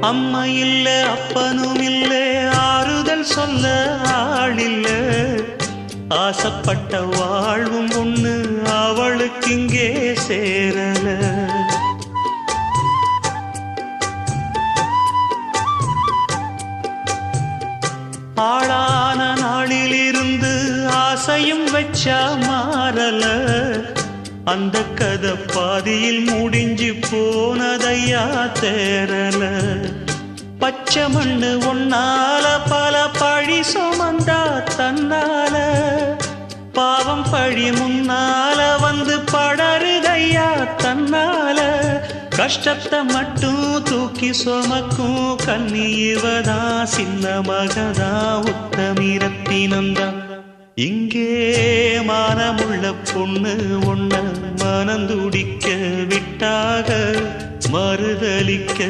அம்மா இல்ல அப்பனும் இல்ல ஆறுதல் சொல்ல ஆளில்ல ஆசைப்பட்ட வாழ்வும் ஒண்ணு அவளுக்கு இங்கே சேரல ஆளான நாளிலிருந்து ஆசையும் வச்சா மாறல அந்த கதை பாதியில் முடிஞ்சு போனதையா தேரல பச்சை மண்ணு ஒன்னால பல பழி சுமந்தா தன்னால பாவம் பழி முன்னால வந்து படருதையா தன்னால கஷ்டத்தை மட்டும் தூக்கி சுமக்கும் கண்ணீவதா சின்ன மகதா உத்தமிரத்தினந்தான் இங்கே மானமுள்ள பொண்ணு ஒண்ண மனந்துடிக்க விட்டாக மறுதலிக்க